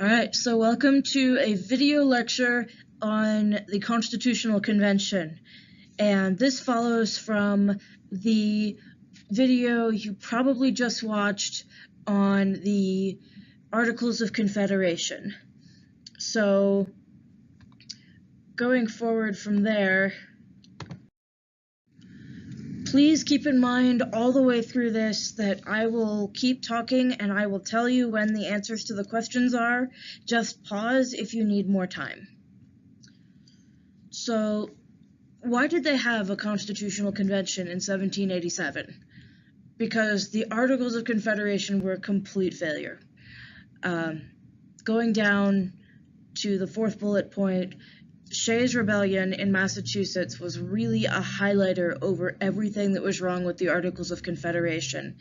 Alright, so welcome to a video lecture on the Constitutional Convention. And this follows from the video you probably just watched on the Articles of Confederation. So, going forward from there, please keep in mind all the way through this that I will keep talking and I will tell you when the answers to the questions are. Just pause if you need more time. So, why did they have a constitutional convention in 1787? Because the Articles of Confederation were a complete failure. Going down to the fourth bullet point, Shays' Rebellion in Massachusetts was really a highlighter over everything that was wrong with the Articles of Confederation,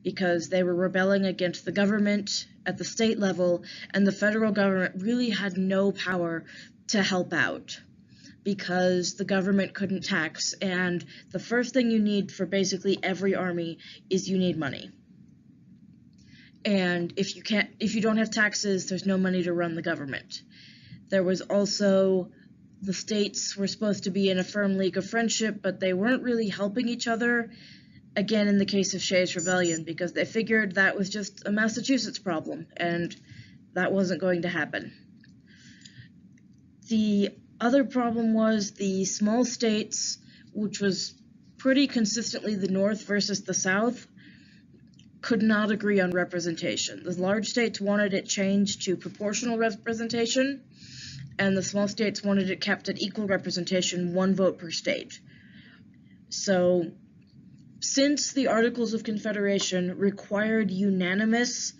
because they were rebelling against the government at the state level, and the federal government really had no power to help out, because the government couldn't tax, and the first thing you need for basically every army is you need money. And if you don't have taxes, there's no money to run the government. There was also, the states were supposed to be in a firm league of friendship, but they weren't really helping each other, again in the case of Shays' Rebellion, because they figured that was just a Massachusetts problem, and that wasn't going to happen. The other problem was the small states, which was pretty consistently the North versus the South, could not agree on representation. The large states wanted it changed to proportional representation, and the small states wanted it kept at equal representation, 1 vote per state. So, since the Articles of Confederation required unanimous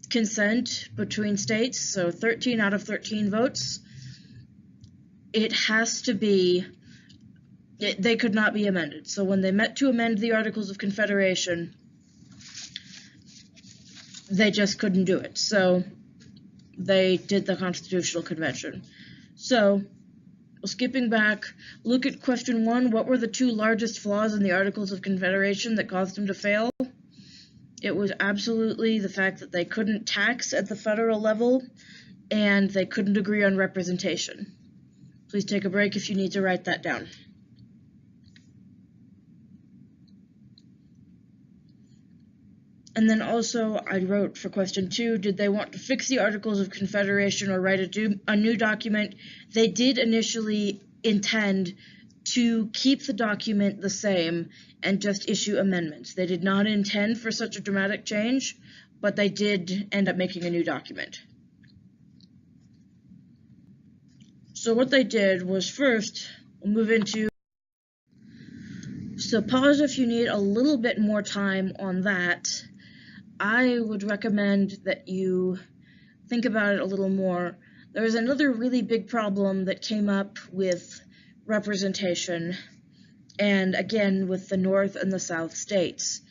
consent between states, so 13 out of 13 votes, it has to be, they could not be amended. So when they met to amend the Articles of Confederation, they just couldn't do it. So they did the Constitutional Convention. So, skipping back, look at question 1. What were the 2 largest flaws in the Articles of Confederation that caused them to fail? It was absolutely the fact that they couldn't tax at the federal level, and they couldn't agree on representation. Please take a break if you need to write that down. And then also, I wrote for question 2, did they want to fix the Articles of Confederation or write a new document? They did initially intend to keep the document the same and just issue amendments. They did not intend for such a dramatic change, but they did end up making a new document. So what they did was, first, we'll move into, so pause if you need a little bit more time on that. I would recommend that you think about it a little more. There's another really big problem that came up with representation, and again with the North and the South states.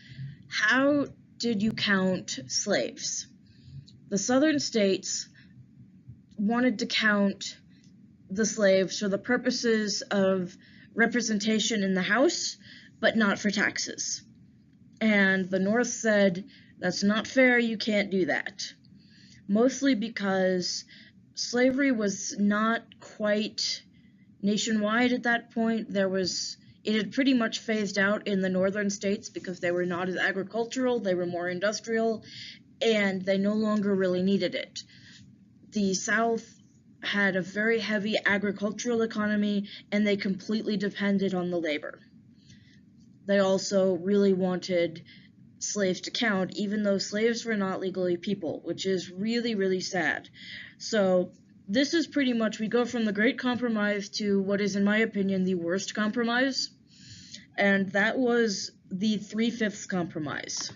How did you count slaves? The Southern states wanted to count the slaves for the purposes of representation in the House, but not for taxes. And the North said, that's not fair, you can't do that. Mostly because slavery was not quite nationwide at that point. It had pretty much phased out in the northern states because they were not as agricultural, they were more industrial, and they no longer really needed it. The South had a very heavy agricultural economy, and they completely depended on the labor. They also really wanted slaves to count, even though slaves were not legally people, which is really, really sad. So this is pretty much, we go from the Great Compromise to what is, in my opinion, the worst compromise, and that was the 3/5 compromise.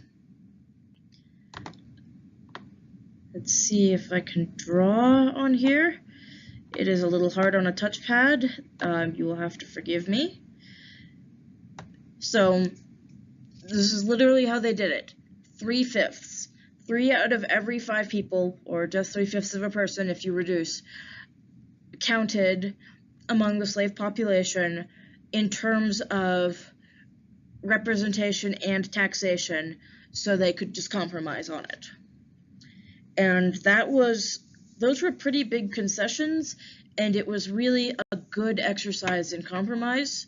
Let's see if I can draw on here. It is a little hard on a touchpad. You will have to forgive me. So this is literally how they did it. 3/5. 3 out of every 5 people, or just 3/5 of a person if you reduce, counted among the slave population in terms of representation and taxation, so they could just compromise on it. And that was those were pretty big concessions, and it was really a good exercise in compromise,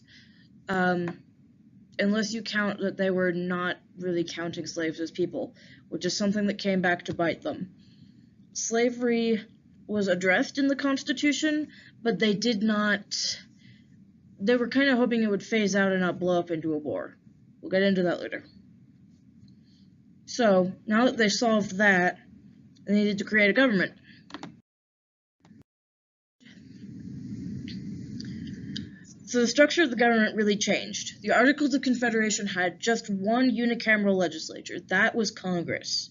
unless you count that they were not really counting slaves as people, which is something that came back to bite them. Slavery was addressed in the Constitution, but they were kind of hoping it would phase out and not blow up into a war. We'll get into that later. So, now that they solved that, they needed to create a government. So the structure of the government really changed. The Articles of Confederation had just one unicameral legislature. That was Congress.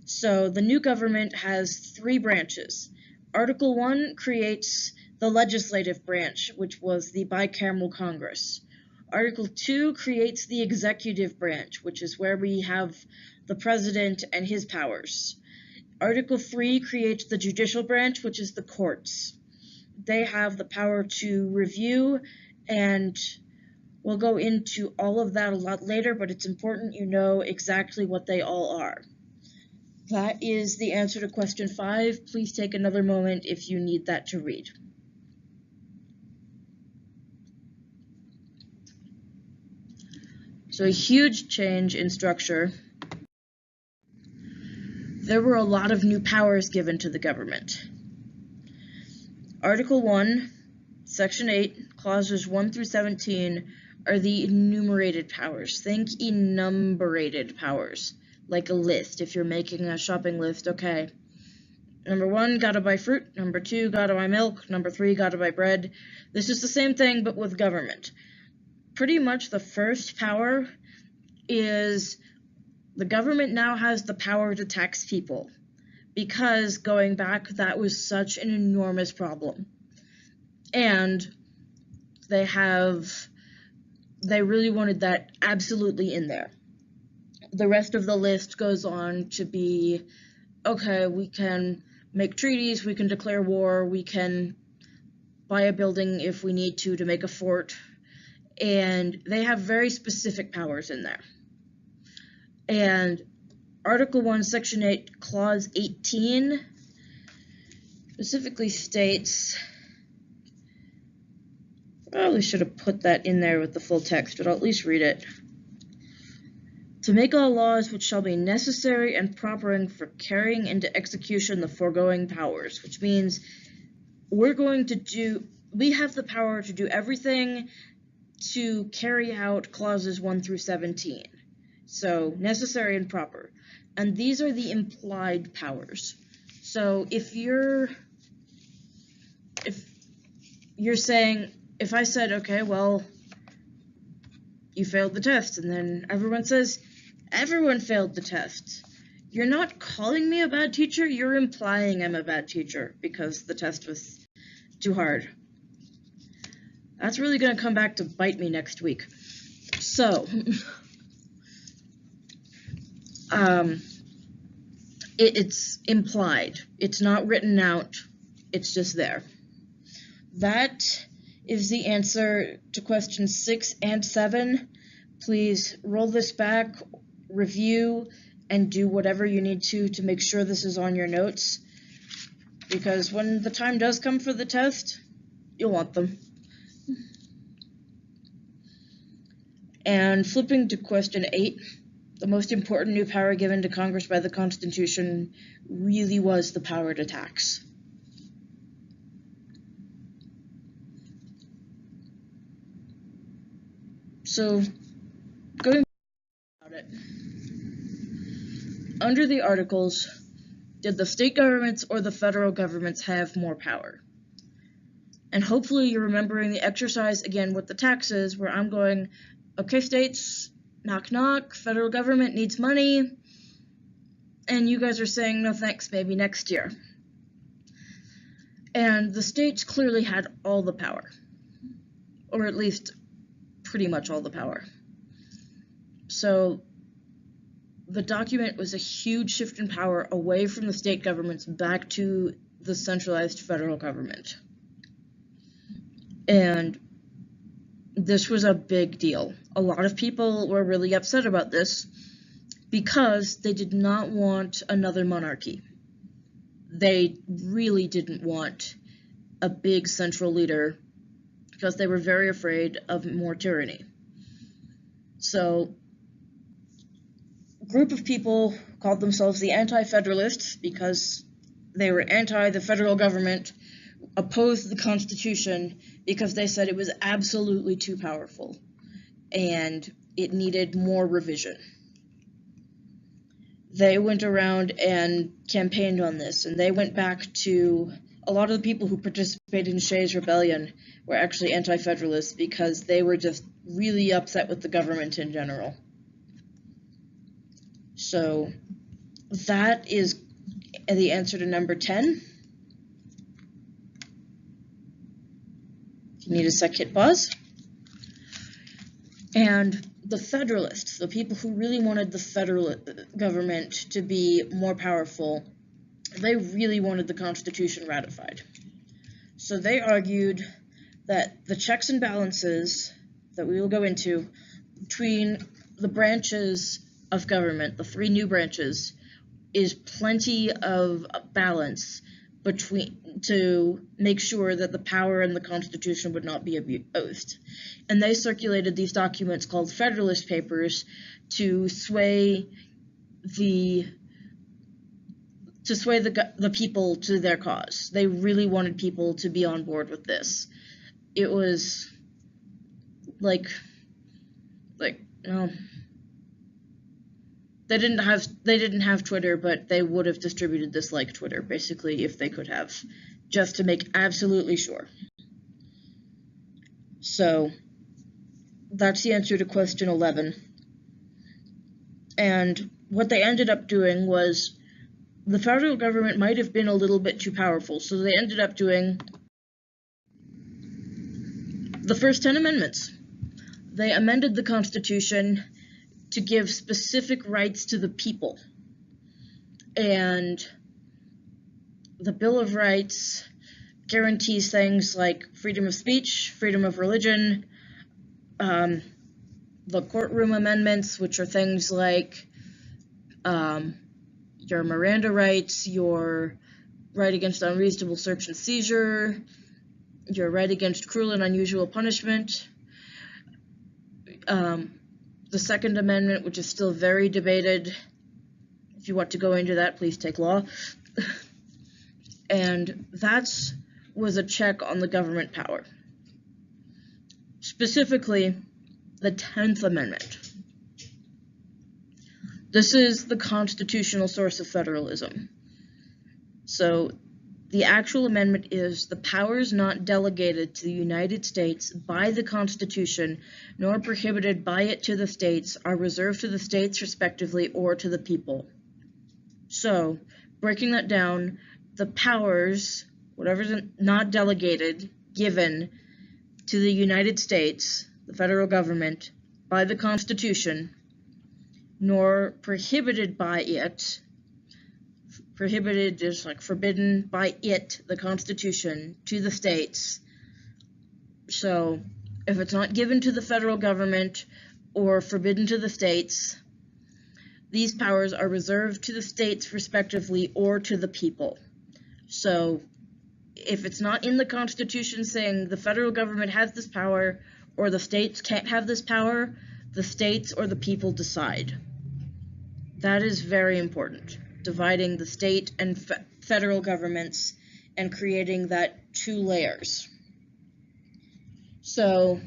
So the new government has 3 branches. Article 1 creates the legislative branch, which was the bicameral Congress. Article 2 creates the executive branch, which is where we have the president and his powers. Article 3 creates the judicial branch, which is the courts. They have the power to review, and we'll go into all of that a lot later, but it's important you know exactly what they all are. That is the answer to question 5. Please take another moment if you need that to read. So a huge change in structure. There were a lot of new powers given to the government. Article 1, Section 8, Clauses 1 through 17 are the enumerated powers. Think enumerated powers, like a list. If you're making a shopping list, okay. Number 1, gotta buy fruit. Number 2, gotta buy milk. Number 3, gotta buy bread. This is the same thing, but with government. Pretty much the first power is the government now has the power to tax people, because going back, that was such an enormous problem. And they really wanted that absolutely in there. The rest of the list goes on to be, okay, we can make treaties, we can declare war, we can buy a building if we need to make a fort, and they have very specific powers in there. And Article 1, Section 8, Clause 18 specifically states, probably should have put that in there with the full text, but I'll at least read it. To make all laws which shall be necessary and proper for carrying into execution the foregoing powers, which means we have the power to do everything to carry out clauses 1 through 17. So, necessary and proper. And these are the implied powers. So, if you're saying, if I said, okay, well, you failed the test, and then everyone says, everyone failed the test. You're not calling me a bad teacher, you're implying I'm a bad teacher because the test was too hard. That's really going to come back to bite me next week. So, it's implied. It's not written out. It's just there. That is the answer to questions 6 and 7. Please roll this back, review, and do whatever you need to make sure this is on your notes. Because when the time does come for the test, you'll want them. And flipping to question 8, the most important new power given to Congress by the Constitution really was the power to tax. So, going about it, under the Articles, did the state governments or the federal governments have more power? And hopefully you're remembering the exercise again with the taxes, where I'm going, okay, states, knock knock, federal government needs money, and you guys are saying, no thanks, maybe next year. And the states clearly had all the power, or at least pretty much all the power. So the document was a huge shift in power away from the state governments back to the centralized federal government. And this was a big deal. A lot of people were really upset about this because they did not want another monarchy. they really didn't want a big central leader because they were very afraid of more tyranny. So a group of people called themselves the Anti-Federalists because they were anti the federal government, opposed the Constitution because they said it was absolutely too powerful and it needed more revision. They went around and campaigned on this, and they went back to a lot of the people who participated in Shays' Rebellion were actually anti-federalists because they were just really upset with the government in general. So that is the answer to number 10. If you need a sec, hit pause. And the Federalists, the people who really wanted the federal government to be more powerful, they really wanted the Constitution ratified. So they argued that the checks and balances that we will go into between the branches of government, the 3 new branches, is plenty of balance between to make sure that the power in the Constitution would not be abused. And they circulated these documents called Federalist Papers to sway the people to their cause. They really wanted people to be on board with this. It was like they didn't have Twitter, but they would have distributed this like Twitter, basically, if they could have, just to make absolutely sure. So that's the answer to question 11. And what they ended up doing was the federal government might have been a little bit too powerful, so they ended up doing the first 10 amendments. They amended the Constitution to give specific rights to the people. And the Bill of Rights guarantees things like freedom of speech, freedom of religion, the courtroom amendments, which are things like your Miranda rights, your right against unreasonable search and seizure, your right against cruel and unusual punishment, the Second Amendment, which is still very debated. If you want to go into that, please take law. And that was a check on the government power. Specifically, the 10th Amendment. This is the constitutional source of federalism. So the actual amendment is the powers not delegated to the United States by the Constitution, nor prohibited by it to the states, are reserved to the states respectively or to the people. So, breaking that down, the powers, whatever's not delegated, given to the United States, the federal government, by the Constitution, nor prohibited by it. Prohibited is like forbidden by it, the Constitution, to the states. So, if it's not given to the federal government or forbidden to the states, these powers are reserved to the states respectively or to the people. So, if it's not in the Constitution saying the federal government has this power or the states can't have this power, the states or the people decide. That is very important. Dividing the state and federal governments and creating that 2 layers. So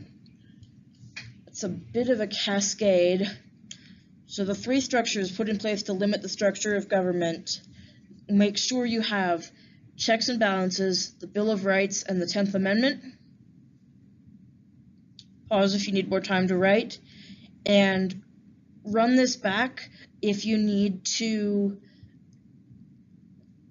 it's a bit of a cascade. So the 3 structures put in place to limit the structure of government, make sure you have checks and balances, the Bill of Rights, and the 10th Amendment. Pause if you need more time to write. And run this back if you need to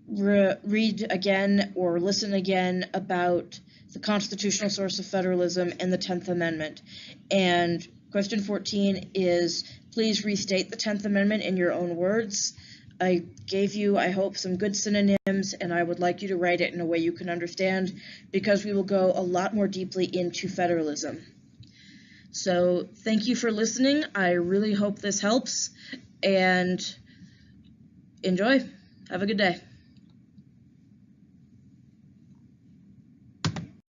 read again or listen again about the constitutional source of federalism and the 10th Amendment. And question 14 is, please restate the 10th Amendment in your own words. I gave you, I hope, some good synonyms, and I would like you to write it in a way you can understand, because we will go a lot more deeply into federalism. So thank you for listening. I really hope this helps, and enjoy. Have a good day.